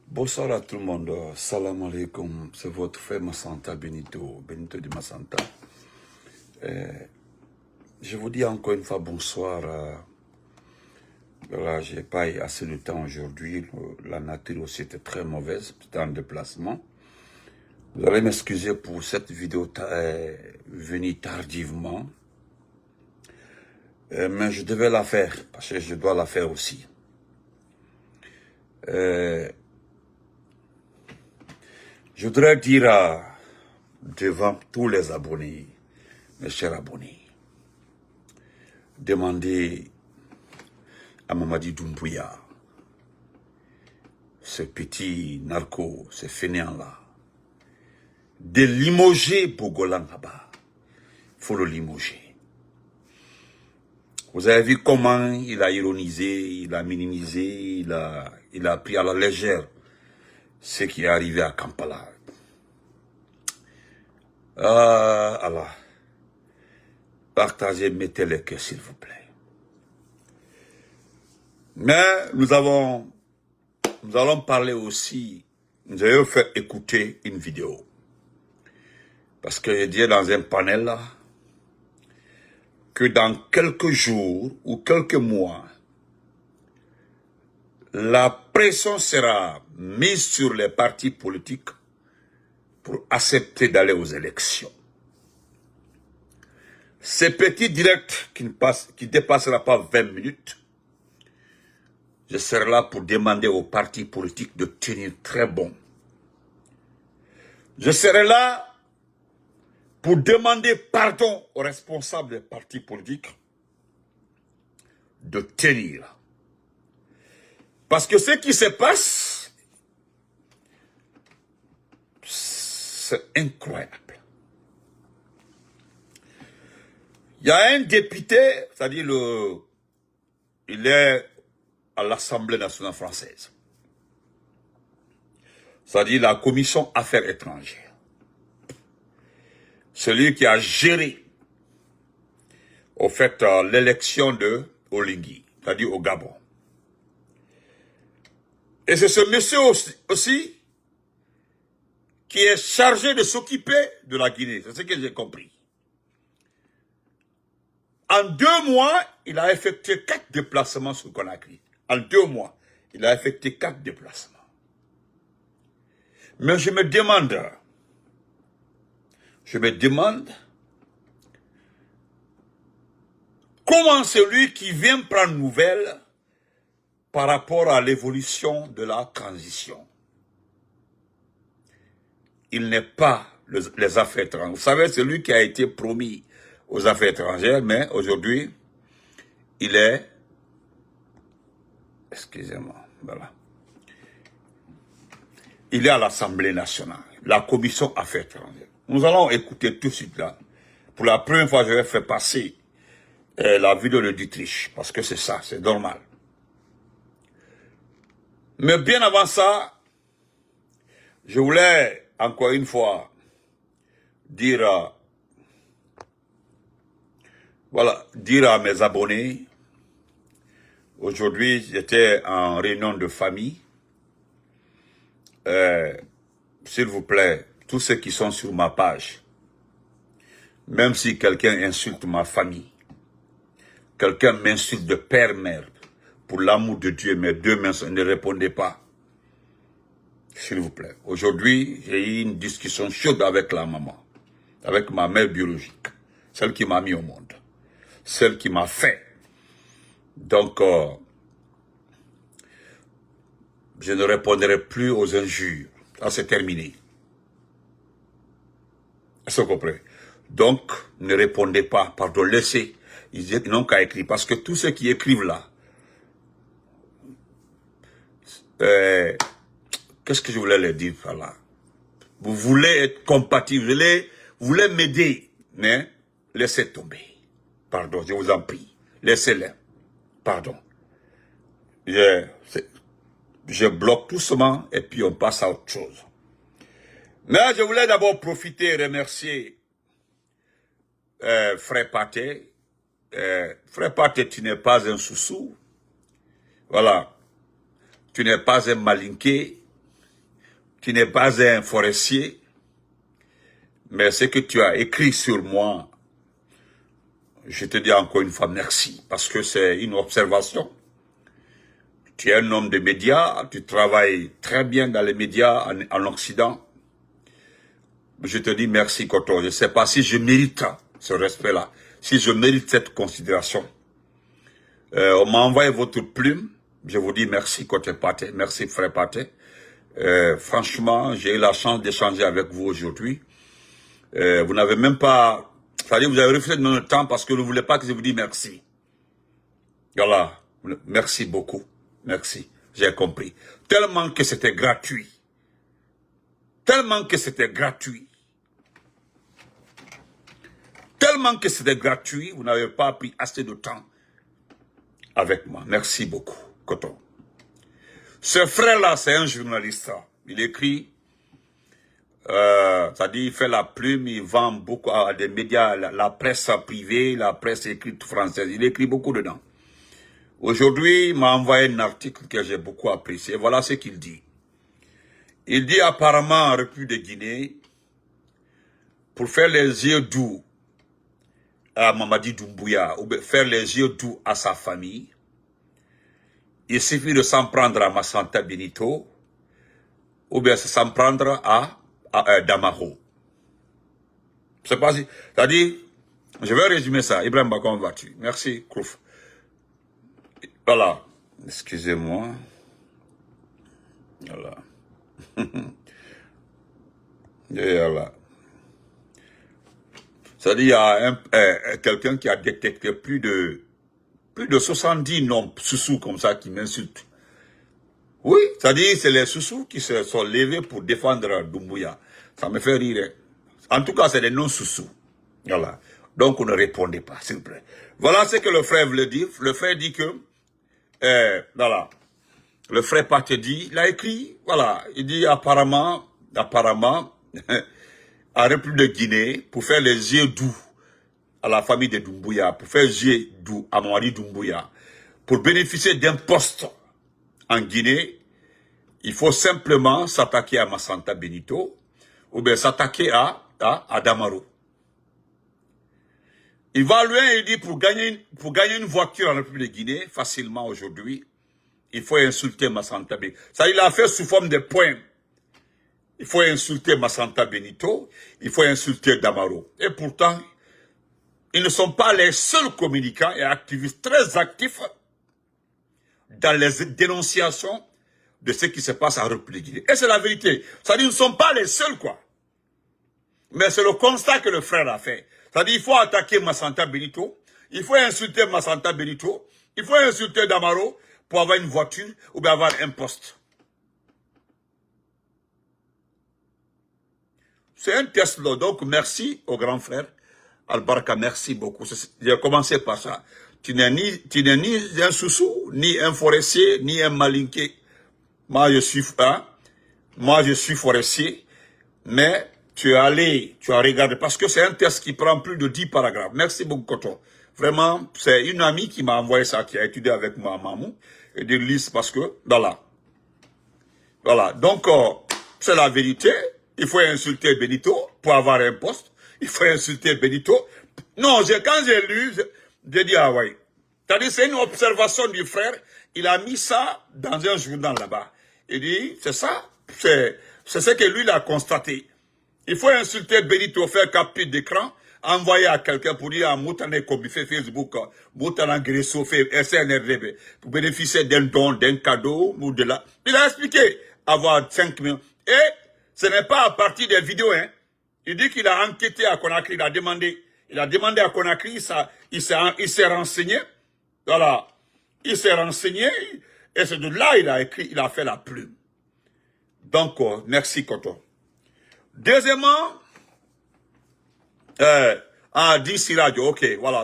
Bonsoir à tout le monde. Salam alaikum. C'est votre frère Massanta Benito de Massanta. Je vous dis encore une fois bonsoir. Voilà, j'ai pas eu assez de temps aujourd'hui. La nature aussi était très mauvaise. J'étais en déplacement. Vous allez m'excuser pour cette vidéo venue tardivement. Mais je devais la faire parce que je dois la faire aussi. Je voudrais dire devant tous les abonnés, mes chers abonnés, demander à Mamadi Doumbouya, ce petit narco, ce fainéant-là, de limoger Bogolan là-bas. Il faut le limoger. Vous avez vu comment il a ironisé, il a minimisé, il a pris à la légère ce qui est arrivé à Kampala. Allah. Partagez, mettez les cœurs s'il vous plaît. Mais nous allons parler aussi, nous allons faire écouter une vidéo. Parce que je disais dans un panel là, que dans quelques jours ou quelques mois, la pression sera mise sur les partis politiques pour accepter d'aller aux élections. Ce petit direct qui ne dépassera pas 20 minutes, je serai là pour demander aux partis politiques de tenir très bon. Je serai là pour demander pardon aux responsables des partis politiques de tenir. Parce que ce qui se passe, c'est incroyable. Il y a un député, c'est-à-dire il est à l'Assemblée nationale française. C'est-à-dire la commission affaires étrangères. Celui qui a géré, au fait, l'élection de Oligui, c'est-à-dire au Gabon. Et c'est ce monsieur aussi qui est chargé de s'occuper de la Guinée. C'est ce que j'ai compris. En 2 mois, il a effectué 4 déplacements sur Conakry. En 2 mois, il a effectué 4 déplacements. Mais je me demande, comment celui qui vient prendre nouvelle par rapport à l'évolution de la transition, il n'est pas les affaires étrangères. Vous savez, c'est lui qui a été promis aux affaires étrangères, mais aujourd'hui, il est, excusez-moi, voilà, il est à l'Assemblée nationale, la commission affaires étrangères. Nous allons écouter tout de suite là. Pour la première fois, je vais faire passer la vidéo de Dietrich, parce que c'est ça, c'est normal. Mais bien avant ça, je voulais encore une fois dire, dire à mes abonnés, aujourd'hui j'étais en réunion de famille, s'il vous plaît, tous ceux qui sont sur ma page, même si quelqu'un insulte ma famille, quelqu'un m'insulte de père-mère, pour l'amour de Dieu, mes 2 mains ne répondez pas. S'il vous plaît. Aujourd'hui, j'ai eu une discussion chaude avec la maman, avec ma mère biologique, celle qui m'a mis au monde, celle qui m'a fait. Donc, je ne répondrai plus aux injures. Ça, c'est terminé. Est-ce que vous comprenez? Donc, ne répondez pas, pardon, laissez. Ils n'ont qu'à écrire. Parce que tous ceux qui écrivent là, qu'est-ce que je voulais leur dire par là? Vous voulez être compatible, vous voulez m'aider, mais laissez tomber. Pardon, je vous en prie. Laissez-les. Pardon. Je bloque doucement et puis on passe à autre chose. Mais je voulais d'abord profiter et remercier Frère Pathé. Frère Pathé, tu n'es pas un sous-sous. Voilà. tu n'es pas un malinqué, tu n'es pas un forestier, mais ce que tu as écrit sur moi, je te dis encore une fois merci, parce que c'est une observation. Tu es un homme de médias, tu travailles très bien dans les médias en Occident. Je te dis merci, Koto. Je ne sais pas si je mérite ce respect-là, si je mérite cette considération. On m'a envoyé votre plume. Je vous dis merci, Koté Paté. Merci, frère Paté. Franchement, j'ai eu la chance d'échanger avec vous aujourd'hui. Vous n'avez même pas... C'est-à-dire vous avez refusé de me donner le temps parce que vous ne voulez pas que je vous dise merci. Voilà. Merci beaucoup. Merci. J'ai compris. Tellement que c'était gratuit. Tellement que c'était gratuit. Tellement que c'était gratuit, vous n'avez pas pris assez de temps avec moi. Merci beaucoup, Koto. Ce frère-là, c'est un journaliste. Il écrit, c'est-à-dire il fait la plume, il vend beaucoup à des médias, la presse privée, la presse écrite française. Il écrit beaucoup dedans. Aujourd'hui, il m'a envoyé un article que j'ai beaucoup apprécié. Voilà ce qu'il dit. Il dit apparemment en République de Guinée, pour faire les yeux doux à Mamadi Doumbouya, ou faire les yeux doux à sa famille, il suffit de s'en prendre à Massanta Benito, ou bien s'en prendre à Damaro. C'est pas si, c'est-à-dire, je vais résumer ça. Ibrahim Bakon, vas-tu? Merci, Krouf. Voilà. Excusez-moi. Voilà. Et voilà. C'est-à-dire, il y a quelqu'un qui a détecté plus de 70 noms sous comme ça qui m'insultent. Oui, c'est-à-dire, c'est les sous qui se sont levés pour défendre Doumbouya. Ça me fait rire. En tout cas, c'est des noms sous. Voilà. Donc, on ne répondait pas, s'il vous plaît. Voilà ce que le frère voulait dire. Le frère dit que, voilà. Le frère Paté dit, il a écrit, voilà. Il dit apparemment, en République de Guinée, pour faire les yeux doux à la famille de Doumbouya, pour faire les yeux doux à Mamadi Doumbouya, pour bénéficier d'un poste en Guinée, il faut simplement s'attaquer à Massanta Benito, ou bien s'attaquer à Damaro. Il va loin et il dit pour gagner une voiture en République de Guinée, facilement aujourd'hui, il faut insulter Massanta Benito. Ça, il a fait sous forme de points. Il faut insulter Massanta Benito, il faut insulter Damaro. Et pourtant, ils ne sont pas les seuls communicants et activistes très actifs dans les dénonciations de ce qui se passe en République Guinée. Et c'est la vérité. C'est-à-dire qu'ils ne sont pas les seuls, quoi. Mais c'est le constat que le frère a fait. C'est-à-dire qu'il faut attaquer Massanta Benito, il faut insulter Massanta Benito, il faut insulter Damaro pour avoir une voiture ou bien avoir un poste. C'est un test là. Donc, merci au grand frère. Al-Barka, merci beaucoup. J'ai commencé par ça. Tu n'es ni un soussou, ni un forestier, ni un malinqué. Moi, je suis forestier. Mais tu as regardé. Parce que c'est un test qui prend plus de 10 paragraphes. Merci beaucoup, Koto. Vraiment, c'est une amie qui m'a envoyé ça, qui a étudié avec moi, Mamou. Et de lire parce que, voilà. Voilà. Donc, c'est la vérité. Il faut insulter Benito pour avoir un poste. Il faut insulter Benito. Non, quand j'ai lu, j'ai dit, ah ouais. C'est-à-dire, c'est une observation du frère. Il a mis ça dans un journal là-bas. Il dit, c'est ça. C'est ce que lui, il a constaté. Il faut insulter Benito, faire capture d'écran, envoyer à quelqu'un pour dire à Moutane comme il fait Facebook, Moutane Gresso fait SNRDB, pour bénéficier d'un don, d'un cadeau, ou de la... Il a expliqué, avoir 5 millions. Et ce n'est pas à partir des vidéos, hein. Il dit qu'il a enquêté à Conakry, il a demandé à Conakry, il s'est renseigné, voilà, il s'est renseigné, et c'est de là il a fait la plume. Donc, merci Koto. Deuxièmement, DC Radio, ok, voilà,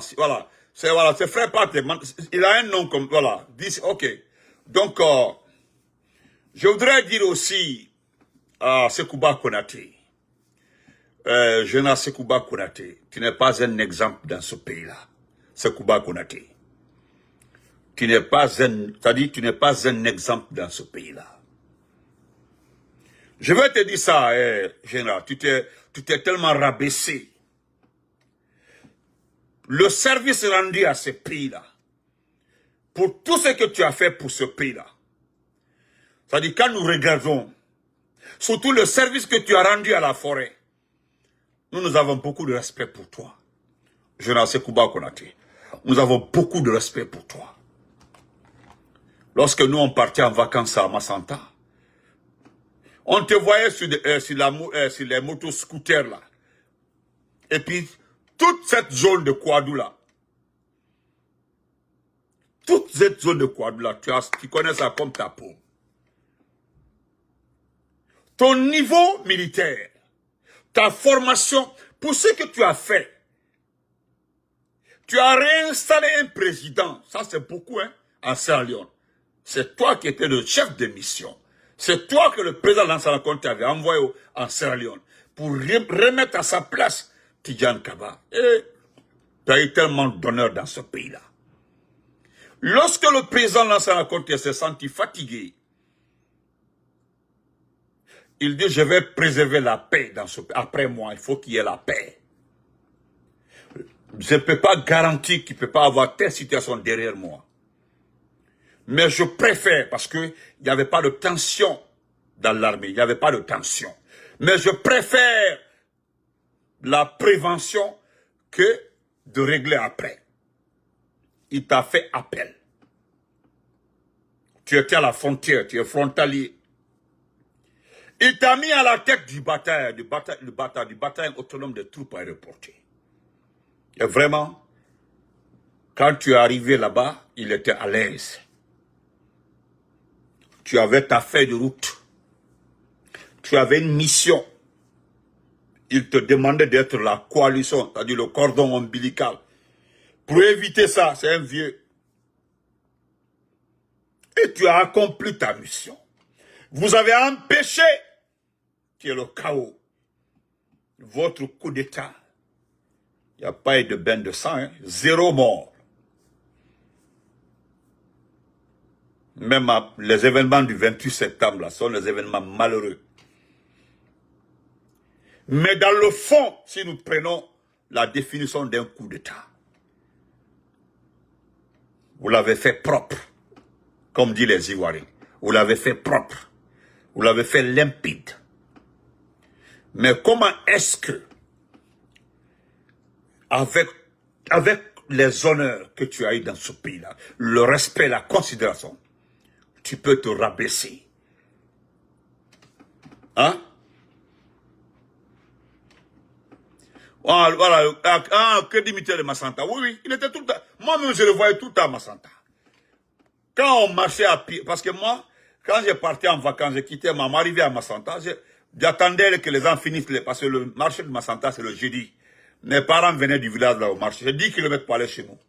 c'est frère Paté, il a un nom comme, voilà, DC, ok. Donc, je voudrais dire aussi à Sekouba Konaté, jeune Sekouba Konaté, tu n'es pas un exemple dans ce pays-là. Sekouba Konaté. tu n'es pas un exemple dans ce pays-là. Je vais te dire ça, général, tu t'es tellement rabaissé. Le service rendu à ce pays-là, pour tout ce que tu as fait pour ce pays-là, c'est-à-dire quand nous regardons, surtout le service que tu as rendu à la forêt, nous avons beaucoup de respect pour toi. Général Sekouba Konaté, nous avons beaucoup de respect pour toi. Lorsque nous on partait en vacances à Massanta, on te voyait sur les motoscooters là. Et puis, toute cette zone de Kouadou là, tu connais ça comme ta peau. Ton niveau militaire, ta formation, pour ce que tu as fait, tu as réinstallé un président, ça c'est beaucoup hein, en Sierra Leone. C'est toi qui étais le chef de mission. C'est toi que le président Lansana Conté avait envoyé en Sierra Leone pour remettre à sa place Tidjane Kaba. Et tu as eu tellement d'honneur dans ce pays-là. Lorsque le président Lansana Conté s'est senti fatigué, il dit, je vais préserver la paix dans ce pays. Après moi, il faut qu'il y ait la paix. Je ne peux pas garantir qu'il ne peut pas avoir telle situation derrière moi. Mais je préfère, parce qu'il n'y avait pas de tension dans l'armée, il n'y avait pas de tension. Mais je préfère la prévention que de régler après. Il t'a fait appel. Tu étais à la frontière, tu es frontalier. Il t'a mis à la tête du bataillon autonome des troupes aéroportées. Et vraiment, quand tu es arrivé là-bas, il était à l'aise. Tu avais ta feuille de route. Tu avais une mission. Il te demandait d'être la coalition, c'est-à-dire le cordon ombilical. Pour éviter ça, c'est un vieux. Et tu as accompli ta mission. Vous avez empêché, qui est le chaos, votre coup d'État. Il n'y a pas eu de bain de sang, hein? 0 mort. Même les événements du 28 septembre là, sont les événements malheureux. Mais dans le fond, si nous prenons la définition d'un coup d'État, vous l'avez fait propre, comme disent les Ivoiriens. Vous l'avez fait propre. Vous l'avez fait limpide. Mais comment est-ce que, avec les honneurs que tu as eu dans ce pays-là, le respect, la considération, tu peux te rabaisser? Hein? Voilà, que dit Michel Massanta? Oui, il était tout le temps. Moi-même, je le voyais tout le temps à Massanta. Quand on marchait à pied, parce que moi, quand j'ai parti en vacances, j'ai quitté ma arrivée à Massanta, j'attendais que les gens finissent, parce que le marché de Massanta, c'est le jeudi. Mes parents venaient du village là au marché. J'ai 10 km pour aller chez nous.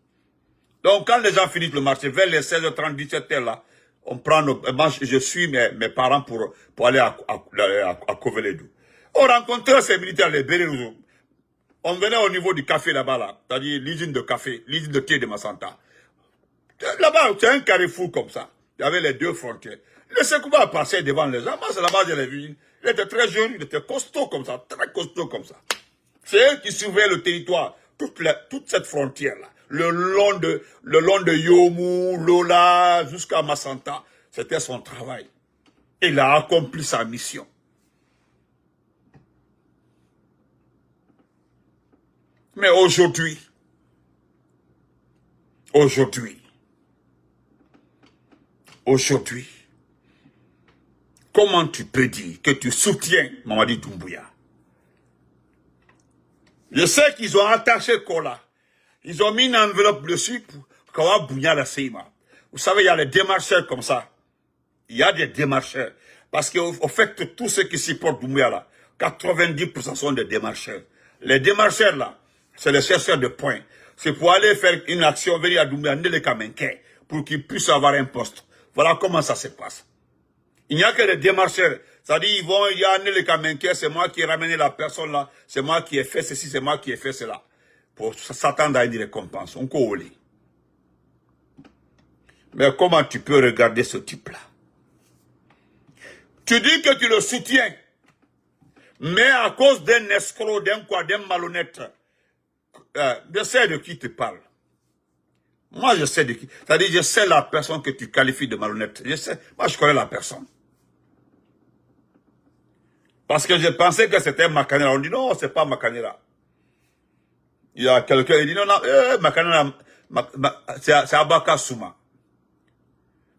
Donc, quand les gens finissent le marché, vers les 16h30, 17h là, on prend je suis mes parents pour aller à Koveledou. On rencontrait ces militaires, les Bélérouzou. On venait au niveau du café là-bas, là, c'est-à-dire l'usine de café, l'usine de thé de Massanta. Là-bas, c'est un carrefour comme ça. Il y avait les deux frontières. Le Sekouba passait devant les gens. Moi, c'est là-bas, je l'ai vu. Il était très jeune, il était costaud comme ça, très costaud comme ça. C'est eux qui surveillaient le territoire, toute cette frontière-là. Le long de Yomu, Lola, jusqu'à Massanta. C'était son travail. Il a accompli sa mission. Mais aujourd'hui, comment tu peux dire que tu soutiens Mamadi Doumbouya? Je sais qu'ils ont attaché Kola. Ils ont mis une enveloppe dessus pour Kawa Bouya la Seima. Vous savez, il y a les démarcheurs comme ça. Il y a des démarcheurs. Parce qu'au fait, tous ceux qui supportent Doumbouya là, 90% sont des démarcheurs. Les démarcheurs là, c'est les chercheurs de points. C'est pour aller faire une action, venir à Doumbouya, pour qu'ils puissent avoir un poste. Voilà comment ça se passe. Il n'y a que les démarcheurs. C'est-à-dire, il y a Nele Kamenke, c'est moi qui ai ramené la personne là, c'est moi qui ai fait ceci, c'est moi qui ai fait cela. Pour s'attendre à une récompense. On coule. Mais comment tu peux regarder ce type-là? Tu dis que tu le soutiens. Mais à cause d'un escroc, d'un malhonnête, je sais de qui tu parles. Moi, je sais de qui. C'est-à-dire, je sais la personne que tu qualifies de malhonnête. Je sais. Moi, je connais la personne. Parce que je pensais que c'était Makanera. On dit non, c'est pas Makanera. Il y a quelqu'un qui dit non, Makanera, c'est Abaka Souma.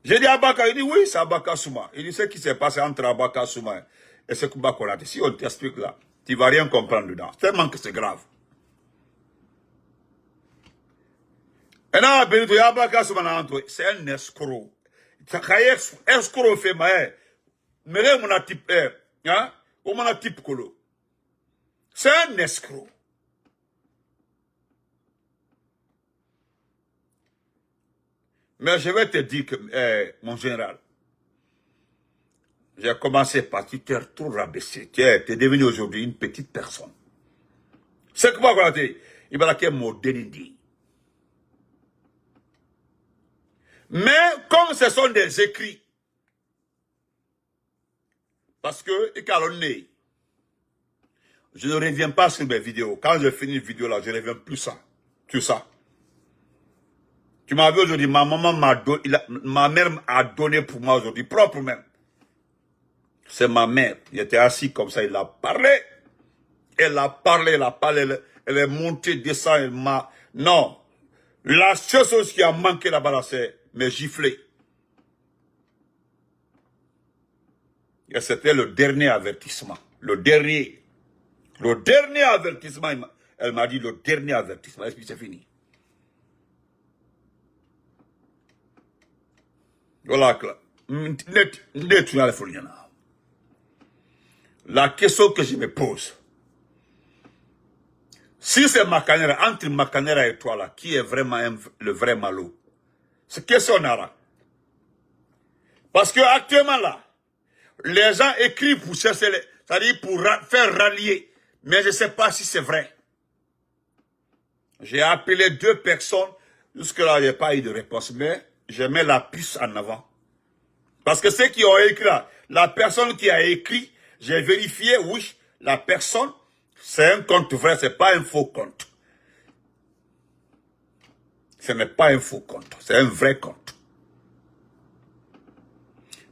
J'ai dit Abaka, il dit oui, c'est Abaka Souma. Il dit ce qui s'est passé entre Abaka Souma et ce Kumba Konate. Si on t'explique là, tu ne vas rien comprendre dedans. Tellement que c'est grave. Et là, Benito, Abaka Souma, c'est un escroc. Escroc fait maïe. Mais mon type, hein? Ou mon type colo. C'est un escroc. Mais je vais te dire que, mon général, j'ai commencé par tu t'es trop rabaissé. Tu es devenu aujourd'hui une petite personne. C'est quoi qu'on a dit? Il va la qu'il modernité. Mais comme ce sont des écrits, parce que, je ne reviens pas sur mes vidéos. Quand je finis une vidéo là, je ne reviens plus sur ça. Tu m'as vu aujourd'hui, ma mère a donné pour moi aujourd'hui, propre même. C'est ma mère. Il était assis comme ça, il a parlé. Elle a parlé, elle est montée, descend, elle m'a... Non. La seule chose qui a manqué là-bas, c'est mes giflets. Et c'était le dernier avertissement. Le dernier avertissement. Elle m'a dit le dernier avertissement. Et puis c'est fini. Voilà. La question que je me pose, si c'est Makanera, entre Makanera et toi là, qui est vraiment le vrai malo? C'est question là. Parce que actuellement là, les gens écrivent pour chercher, c'est-à-dire pour faire rallier. Mais je ne sais pas si c'est vrai. J'ai appelé 2 personnes. Jusque-là, il n'y a pas eu de réponse. Mais je mets la puce en avant. Parce que ceux qui ont écrit là, la personne qui a écrit, j'ai vérifié, oui, la personne, c'est un compte vrai, ce n'est pas un faux compte. Ce n'est pas un faux compte, c'est un vrai compte.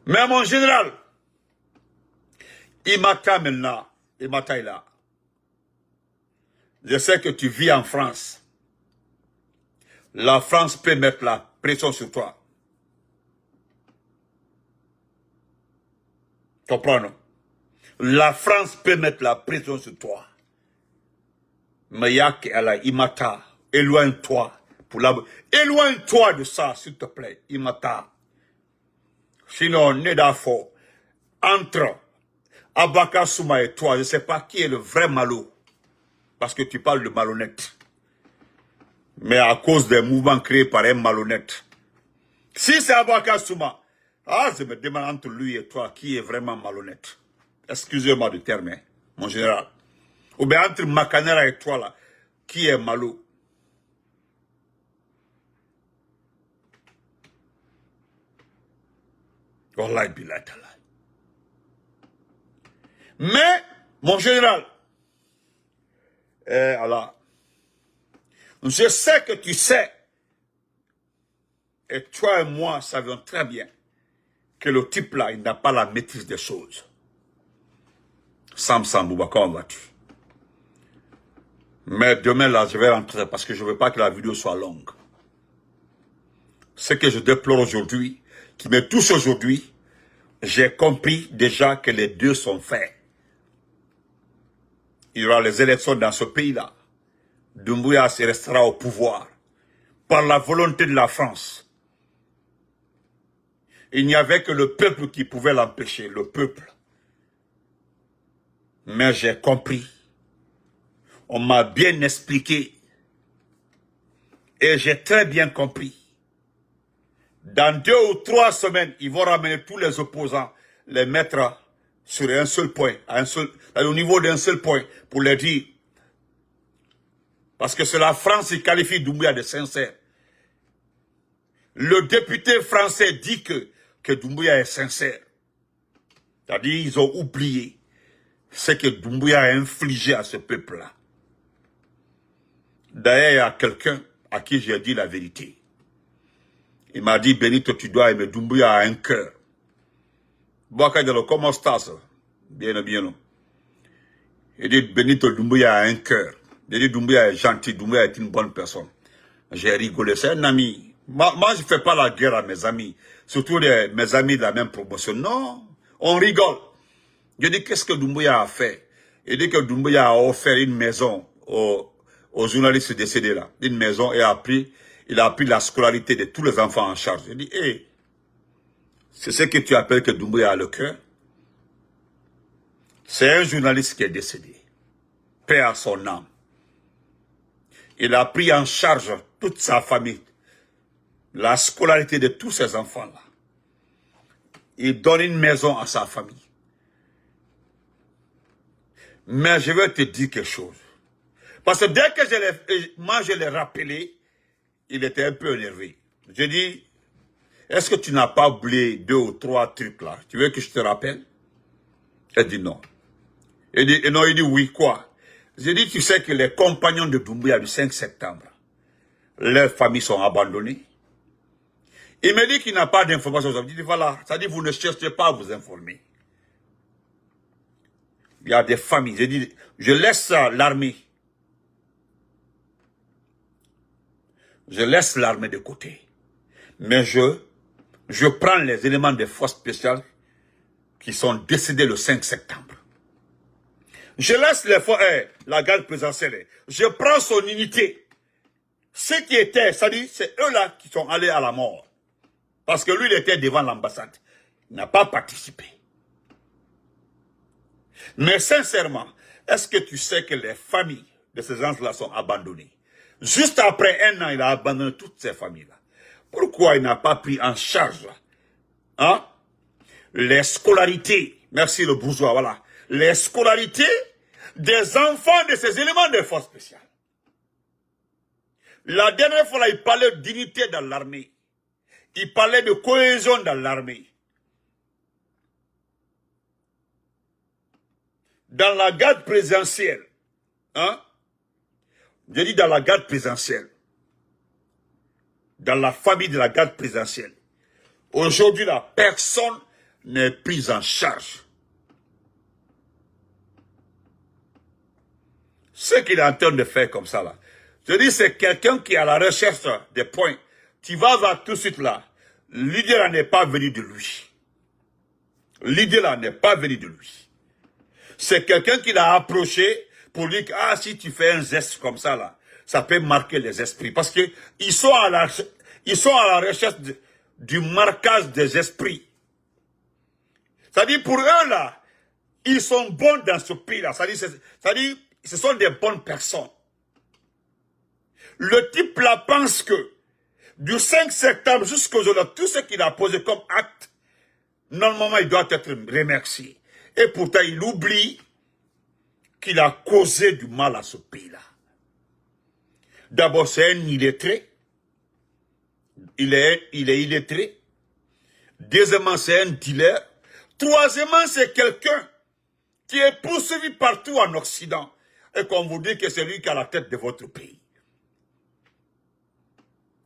Mais mon général, Imata maintenant, Imata est là. Je sais que tu vis en France. La France peut mettre la pression sur toi. Tu comprends, non? La France peut mettre la pression sur toi. Mais Yak Allah, Imata, éloigne-toi. Éloigne-toi de ça, s'il te plaît, Imata. Sinon, Nedafo, entre Abaka Souma et toi, je ne sais pas qui est le vrai malo. Parce que tu parles de malhonnête. Mais à cause des mouvements créés par un malhonnête. Si c'est Abaka Souma, je me demande entre lui et toi qui est vraiment malhonnête. Excusez-moi du terme, hein, mon général. Ou bien entre Makanera et toi là, qui est malo? Wallahi billahi ta'ala. Mais, mon général, alors, je sais que tu sais, et toi et moi savions très bien, que le type là, il n'a pas la maîtrise des choses. Sam Bouba, comment vas-tu? Mais demain là, je vais rentrer parce que je ne veux pas que la vidéo soit longue. Ce que je déplore aujourd'hui, qui me touche aujourd'hui, j'ai compris déjà que les deux sont faits. Il y aura les élections dans ce pays-là. Doumbouya se restera au pouvoir par la volonté de la France. Il n'y avait que le peuple qui pouvait l'empêcher, le peuple. Mais j'ai compris. On m'a bien expliqué. Et j'ai très bien compris. Dans 2 ou 3 semaines, ils vont ramener tous les opposants, les mettre sur un seul point, au niveau d'un seul point, pour les dire. Parce que c'est la France qui qualifie Doumbouya de sincère. Le député français dit que Doumbouya est sincère. C'est-à-dire, ils ont oublié ce que Doumbouya a infligé à ce peuple-là. D'ailleurs, il y a quelqu'un à qui j'ai dit la vérité. Il m'a dit, Benito, tu dois aimer Doumbouya a un cœur. Boakadjalo, comment ça? Bien, bien. Il dit, Benito Doumbouya a un cœur. Il dit, Doumbouya est gentil, Doumbouya est une bonne personne. J'ai rigolé, c'est un ami. Moi, je ne fais pas la guerre à mes amis. Surtout mes amis de la même promotion. Non, on rigole. Je dis, qu'est-ce que Doumbouya a fait? Il dit que Doumbouya a offert une maison aux journalistes décédés là. Une maison et il a pris la scolarité de tous les enfants en charge. Je dis, hé, c'est ce que tu appelles que Doumbouya a le cœur? C'est un journaliste qui est décédé. Paix à son âme. Il a pris en charge toute sa famille. La scolarité de tous ces enfants-là. Il donne une maison à sa famille. Mais je vais te dire quelque chose. Parce que dès que je l'ai rappelé, il était un peu énervé. Je dis, est-ce que tu n'as pas oublié 2 ou 3 trucs là? Tu veux que je te rappelle? Il dit non. Il dit oui, quoi? J'ai dit, tu sais que les compagnons de Doumbouya du 5 septembre, leurs familles sont abandonnées. Il me dit qu'il n'a pas d'informations. Je dis, voilà, ça dit, vous ne cherchez pas à vous informer. Il y a des familles. J'ai dit, je laisse l'armée. Je laisse l'armée de côté. Mais je prends les éléments des forces spéciales qui sont décédés le 5 septembre. Je laisse la garde présidentielle. Je prends son unité. Ceux qui étaient, c'est-à-dire, c'est eux-là qui sont allés à la mort. Parce que lui, il était devant l'ambassade. Il n'a pas participé. Mais sincèrement, est-ce que tu sais que les familles de ces gens-là sont abandonnées? Juste après 1 an, il a abandonné toutes ces familles-là. Pourquoi il n'a pas pris en charge hein, les scolarités, merci le bourgeois, voilà, les scolarités des enfants de ces éléments de force spéciale? La dernière fois, là, il parlait d'unité dans l'armée. Il parlait de cohésion dans l'armée. Dans la garde présidentielle, hein? Je dis dans la garde présidentielle, dans la famille de la garde présidentielle, aujourd'hui, la personne n'est prise en charge. Ce qu'il est en train de faire comme ça, là, je dis, c'est quelqu'un qui est à la recherche des points. Tu vas voir tout de suite là, l'idée là n'est pas venue de lui. L'idée là n'est pas venue de lui. C'est quelqu'un qui l'a approché pour lui dire, ah, si tu fais un geste comme ça, là, ça peut marquer les esprits. Parce que ils sont à la recherche du marquage des esprits. C'est-à-dire, pour eux, là, ils sont bons dans ce pays-là. C'est-à-dire, ce sont des bonnes personnes. Le type là pense que, du 5 septembre jusqu'aujourd'hui, tout ce qu'il a posé comme acte, normalement, il doit être remercié. Et pourtant, il oublie qu'il a causé du mal à ce pays-là. D'abord, c'est un illettré. Il est illettré. Deuxièmement, c'est un dealer. Troisièmement, c'est quelqu'un qui est poursuivi partout en Occident. Et qu'on vous dit que c'est lui qui a la tête de votre pays.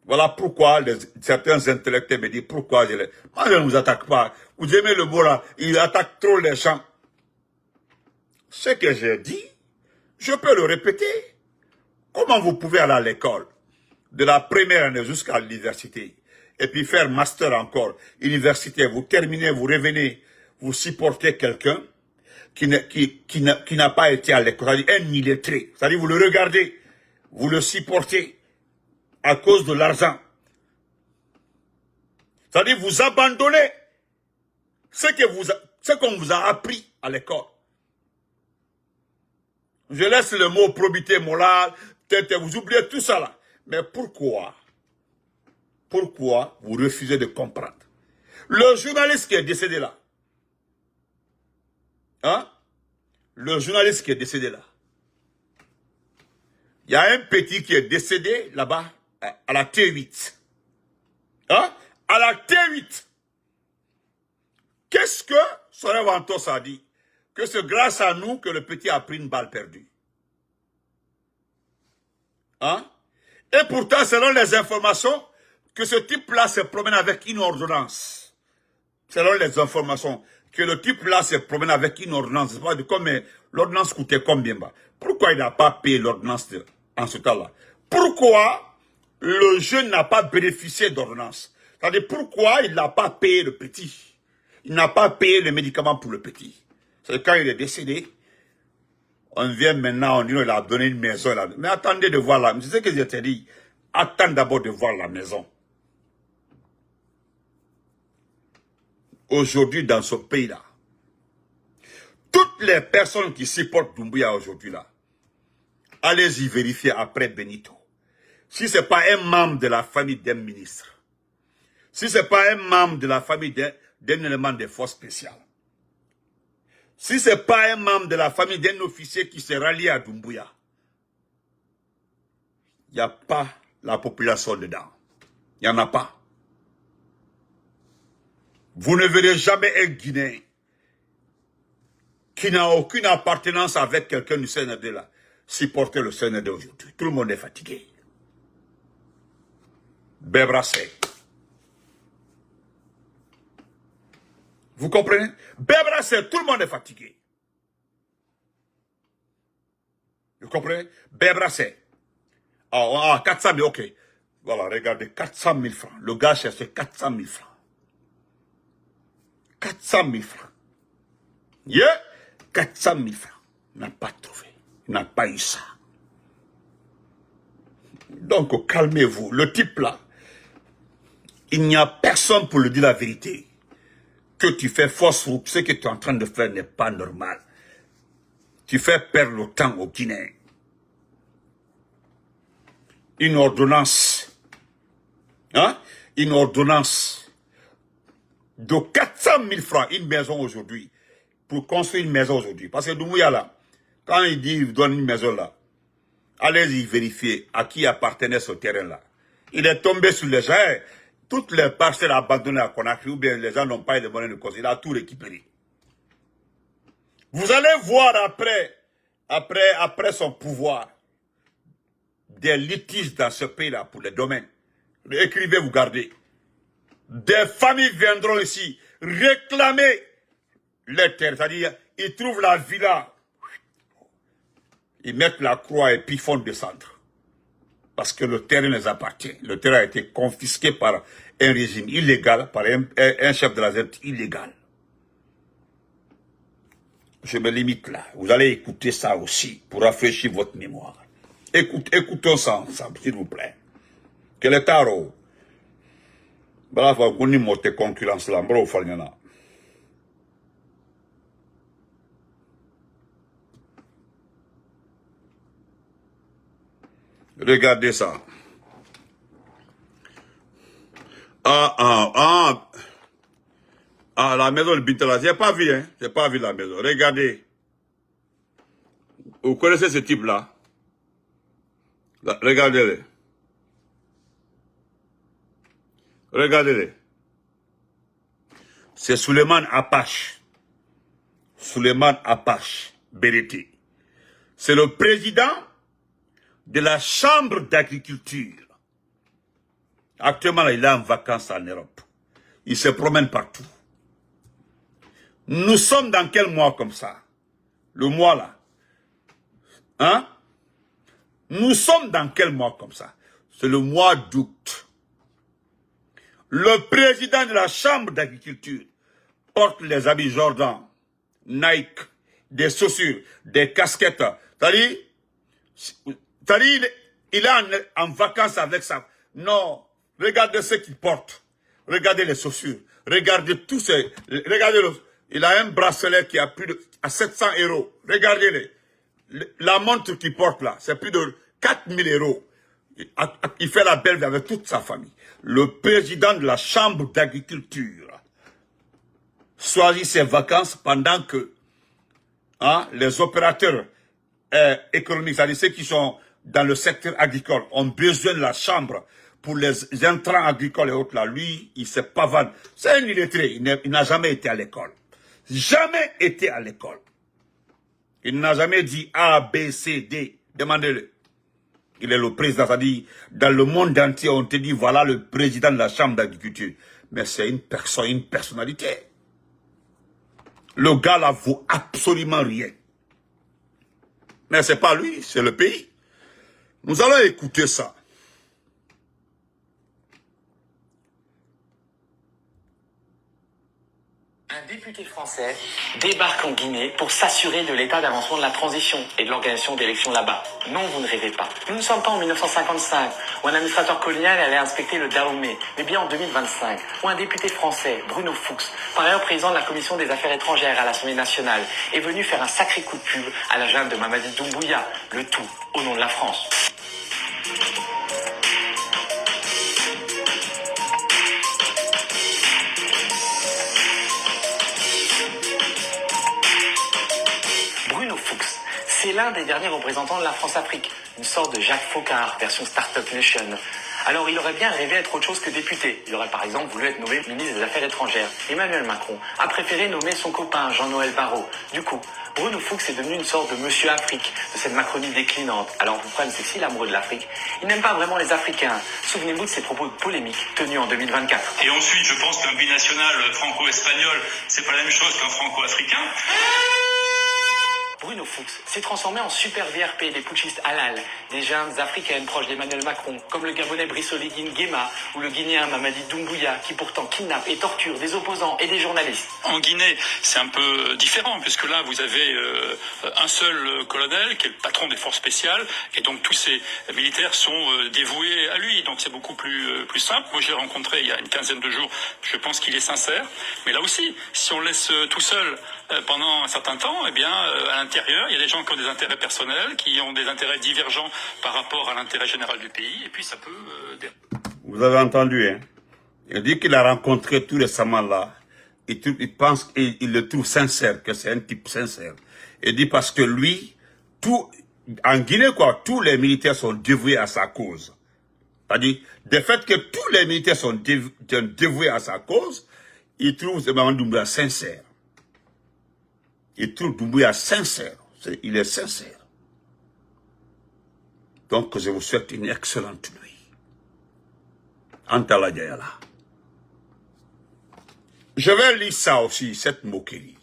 Voilà pourquoi certains intellectuels me disent pourquoi moi je ne vous attaque pas. Vous aimez le mot là, il attaque trop les gens. Ce que j'ai dit, je peux le répéter. Comment vous pouvez aller à l'école, de la première année jusqu'à l'université, et puis faire master encore, université, vous terminez, vous revenez, vous supportez quelqu'un qui n'a pas été à l'école, c'est-à-dire un illettré, c'est-à-dire vous le regardez, vous le supportez à cause de l'argent. C'est-à-dire vous abandonnez ce qu'on vous a appris à l'école. Je laisse le mot probité morale, peut-être vous oubliez tout ça là. Mais pourquoi vous refusez de comprendre? Le journaliste qui est décédé là, hein? Le journaliste qui est décédé là, il y a un petit qui est décédé là-bas à la T8. Hein? À la T8. Qu'est-ce que Soren Vantos a dit? Que c'est grâce à nous que le petit a pris une balle perdue. Hein? Et pourtant, selon les informations, que ce type-là se promène avec une ordonnance. Selon les informations, que le type-là se promène avec une ordonnance. L'ordonnance coûtait combien? Pourquoi il n'a pas payé l'ordonnance en ce temps-là? Pourquoi le jeune n'a pas bénéficié d'ordonnance? C'est-à-dire pourquoi il n'a pas payé le petit? Il n'a pas payé les médicaments pour le petit. C'est quand il est décédé, on vient maintenant, on dit qu'il a donné une maison. Là. Mais attendez de voir la maison. C'est ce que je t'ai dit. Attends d'abord de voir la maison. Aujourd'hui, dans ce pays-là, toutes les personnes qui supportent Doumbouya aujourd'hui, là, allez-y vérifier après Benito. Si ce n'est pas un membre de la famille d'un ministre, si ce n'est pas un membre de la famille d'un élément des forces spéciales, si ce n'est pas un membre de la famille d'un officier qui s'est rallié à Doumbouya, il n'y a pas la population dedans. Il n'y en a pas. Vous ne verrez jamais un Guinéen qui n'a aucune appartenance avec quelqu'un du CNRD là, supporter le CNRD aujourd'hui. Tout le monde est fatigué. Bébrassé. Vous comprenez? Bébrassé, tout le monde est fatigué. Vous comprenez? Bébrassé. Ah, 400 000, ok. Voilà, regardez, 400 000 francs. Le gars cherchait 400 000 francs. 400 000 francs. 400 000 francs. Il n'a pas trouvé. Il n'a pas eu ça. Donc, calmez-vous. Le type là, il n'y a personne pour lui dire la vérité. Que tu fais fausse route, ce que tu es en train de faire n'est pas normal. Tu fais perdre le temps aux Guinéens. Une ordonnance. Hein? Une ordonnance de 400 000 francs, une maison aujourd'hui. Pour construire une maison aujourd'hui. Parce que Doumbouya là, quand il dit qu'il donne une maison là, allez-y vérifier à qui appartenait ce terrain-là. Il est tombé sur les gens. Toutes les parcelles abandonnées à Conakry, ou bien les gens n'ont pas eu de moyens de construire. Il a tout récupéré. Vous allez voir après son pouvoir, des litiges dans ce pays-là pour les domaines. Écrivez, vous gardez. Des familles viendront ici réclamer les terres. C'est-à-dire, ils trouvent la villa. Ils mettent la croix et puis ils font descendre. Parce que le terrain les appartient. Le terrain a été confisqué par un régime illégal, par un chef de la Z illégal. Je me limite là. Vous allez écouter ça aussi pour rafraîchir votre mémoire. Écoutons ça ensemble, s'il vous plaît. Quel est taro? Bravo, vous n'y montez concurrence là. Bravo, Faliana. Regardez ça. La maison de Bintala. J'ai pas vu, hein. J'ai pas vu la maison. Regardez. Vous connaissez ce type-là? Regardez-le. Regardez-le. C'est Suleiman Apache. Suleiman Apache, Bérété. C'est le président de la Chambre d'agriculture. Actuellement, il est en vacances en Europe. Il se promène partout. Nous sommes dans quel mois comme ça? Le mois là. Hein? Nous sommes dans quel mois comme ça? C'est le mois d'août. Le président de la Chambre d'agriculture porte les habits Jordan, Nike, des chaussures, des casquettes. C'est-à-dire, il est en vacances avec ça. Non, regardez ce qu'il porte. Regardez les chaussures. Regardez tous ces... Regardez, il a un bracelet qui a plus de... à 700 €. Regardez-les. La montre qu'il porte là, c'est plus de 4000 €. Il fait la belle vie avec toute sa famille. Le président de la Chambre d'agriculture choisit ses vacances pendant que les opérateurs économiques, c'est-à-dire ceux qui sont dans le secteur agricole, ont besoin de la Chambre pour les intrants agricoles et autres là, lui, il ne sait pas vendre. C'est un illettré, il n'a jamais été à l'école. Jamais été à l'école. Il n'a jamais dit A, B, C, D. Demandez-le. Il est le président, c'est-à-dire, dans le monde entier, on te dit, voilà le président de la Chambre d'agriculture. Mais c'est une personne, une personnalité. Le gars là vaut absolument rien. Mais c'est pas lui, c'est le pays. Nous allons écouter ça. Un député français débarque en Guinée pour s'assurer de l'état d'avancement de la transition et de l'organisation d'élections là-bas. Non, vous ne rêvez pas. Nous ne sommes pas en 1955, où un administrateur colonial allait inspecter le Dahomey, mais bien en 2025, où un député français, Bruno Fuchs, par ailleurs président de la Commission des Affaires étrangères à l'Assemblée nationale, est venu faire un sacré coup de pub à la junte de Mamadi Doumbouya, le tout au nom de la France. Bruno Fuchs, c'est l'un des derniers représentants de la France-Afrique, une sorte de Jacques Faucard, version Startup Nation. Alors il aurait bien rêvé être autre chose que député. Il aurait par exemple voulu être nommé ministre des Affaires étrangères. Emmanuel Macron a préféré nommer son copain Jean-Noël Barrot. Du coup, Bruno Fuchs est devenu une sorte de Monsieur Afrique, de cette Macronie déclinante. Alors vous prenez, c'est que s'il est amoureux de l'Afrique, il n'aime pas vraiment les Africains. Souvenez-vous de ses propos polémiques tenus en 2024. Et ensuite, je pense qu'un binational franco-espagnol, c'est pas la même chose qu'un franco-africain. Bruno Fuchs s'est transformé en super VRP des putschistes halal, des jeunes africaines proches d'Emmanuel Macron, comme le Gabonais Brice Oligui Nguema ou le Guinéen Mamadi Doumbouya, qui pourtant kidnappe et torture des opposants et des journalistes. En Guinée, c'est un peu différent, puisque là, vous avez un seul colonel, qui est le patron des forces spéciales, et donc tous ces militaires sont dévoués à lui, donc c'est beaucoup plus simple. Moi, je l'ai rencontré il y a une quinzaine de jours, je pense qu'il est sincère, mais là aussi, si on le laisse tout seul pendant un certain temps, eh bien, à l'intérieur, il y a des gens qui ont des intérêts personnels, qui ont des intérêts divergents par rapport à l'intérêt général du pays, et puis ça peut... Vous avez entendu, hein? Il dit qu'il a rencontré tout récemment là. Il pense, et il le trouve sincère, que c'est un type sincère. Il dit parce que lui, en Guinée, quoi, tous les militaires sont dévoués à sa cause. C'est-à-dire, du fait que tous les militaires sont dévoués à sa cause, il trouve Mamadi Doumbouya sincère. Il trouve Doumbouya sincère. Il est sincère. Donc, je vous souhaite une excellente nuit. Antala Diayala. Je vais lire ça aussi, cette moquerie.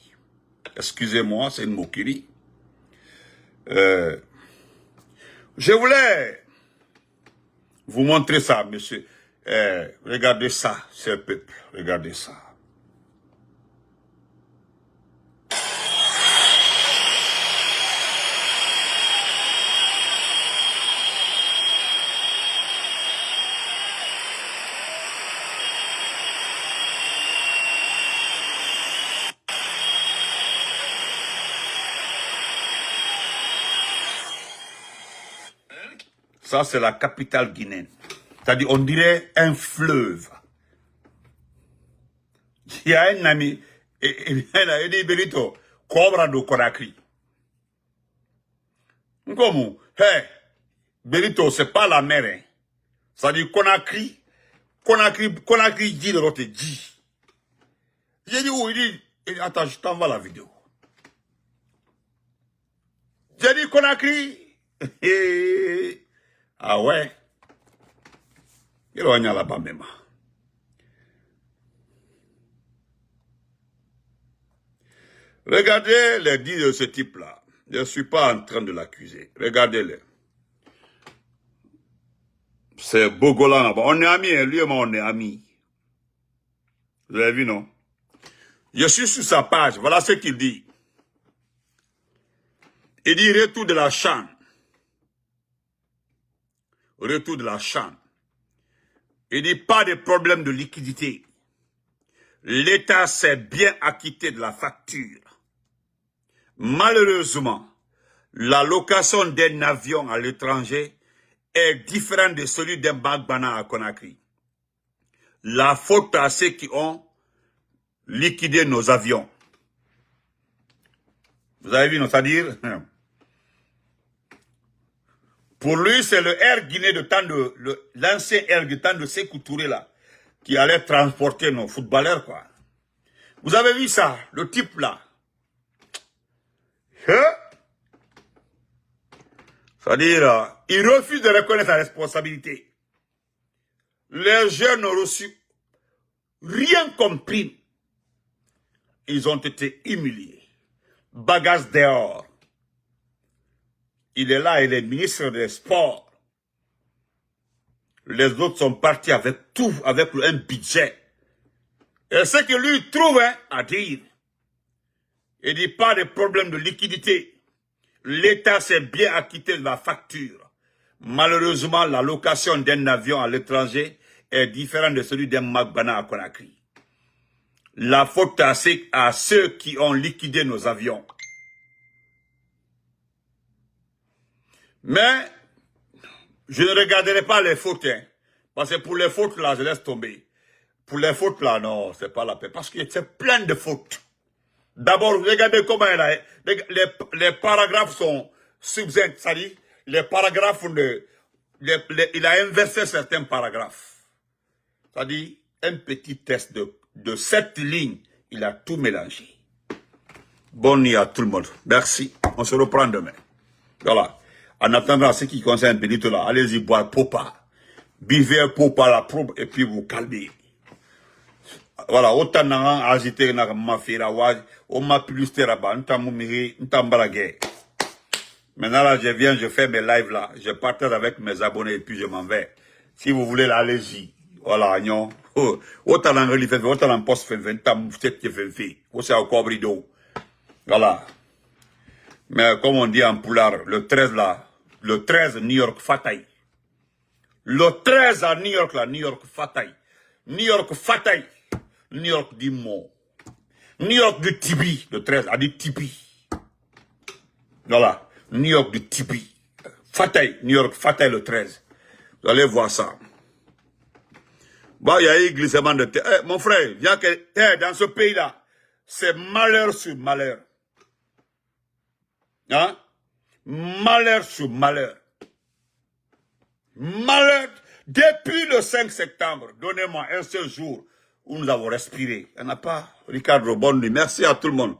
Excusez-moi, c'est une moquerie. Je voulais vous montrer ça, monsieur. Regardez ça, c'est le peuple. Regardez ça. Ça, c'est la capitale guinéenne. C'est-à-dire, on dirait un fleuve. Il y a un ami, il dit, Benito, Cobra do Conakry. Comment? Hey, Benito, c'est pas la mer, hein. C'est-à-dire, Conakry, dit de l'autre, dit. J'ai dit, où? Il dit, attends, je t'envoie la vidéo. J'ai dit, Conakry. Ah ouais. Il y a là-bas même. Regardez les dits de ce type-là. Je ne suis pas en train de l'accuser. Regardez-les. C'est Bogolan là-bas. On est amis, hein. Lui et moi, on est amis. Vous avez vu, non? Je suis sur sa page. Voilà ce qu'il dit. Il dit retour de la chambre. Retour de la chambre. Il dit pas de problème de liquidité. L'État s'est bien acquitté de la facture. Malheureusement, la location d'un avion à l'étranger est différente de celui d'un Bagbana à Conakry. La faute à ceux qui ont liquidé nos avions. Vous avez vu, c'est-à-dire, Pour lui, c'est le Air Guinée de temps de... L'ancien Air de temps de Sékou Touré, là, qui allait transporter nos footballeurs, quoi. Vous avez vu ça, le type, là. Hein? C'est-à-dire, il refuse de reconnaître sa responsabilité. Les jeunes n'ont reçu rien comme prime. Ils ont été humiliés. Bagages dehors. Il est là, il est ministre des Sports. Les autres sont partis avec tout, avec un budget. Et ce que lui trouve à dire, il dit pas de problème de liquidité. L'État s'est bien acquitté de la facture. Malheureusement, la location d'un avion à l'étranger est différente de celui d'un Magbana à Conakry. La faute à ceux qui ont liquidé nos avions. Mais, je ne regarderai pas les fautes, hein, parce que pour les fautes là, je laisse tomber. Pour les fautes là, non, c'est pas la paix, parce que c'est plein de fautes. D'abord, regardez comment les paragraphes sont subjoints, c'est-à-dire, les paragraphes, il a inversé certains paragraphes. C'est-à-dire, un petit test de 7 lignes, il a tout mélangé. Bonne nuit à tout le monde. Merci. On se reprend demain. Voilà. En attendant, ce qui concerne Benito là, allez-y boire popa. Buvez popa la probe et puis vous calmez. Voilà, autant n'a agité n'a mafira wa, on m'a plus teraba, n'tamumiri, n'tambaragé. Maintenant là, je viens, je fais mes lives là, je partage avec mes abonnés et puis je m'en vais. Si vous voulez là, allez-y. Voilà, non. Autant en relief, autant en poste fait 20 ans, peut-être que fait. Aussi au cobrido. Voilà. Mais comme on dit en poulard, le 13 là, le 13 New York Fatay. Le 13 à New York là, New York Fatay. New York Fatay. New York dit mot. New York de Tibi, le 13 a dit Tibi. Voilà. New York de Tibi. Fatay, New York Fatay le 13. Vous allez voir ça. Bon, il y a eu glissement de terre. Mon frère, viens que dans ce pays-là, c'est malheur sur malheur. Hein? Malheur sur malheur. Malheur. Depuis le 5 septembre, donnez-moi un seul jour où nous avons respiré. Il n'y en a pas. Ricardo, bonne nuit. Merci à tout le monde.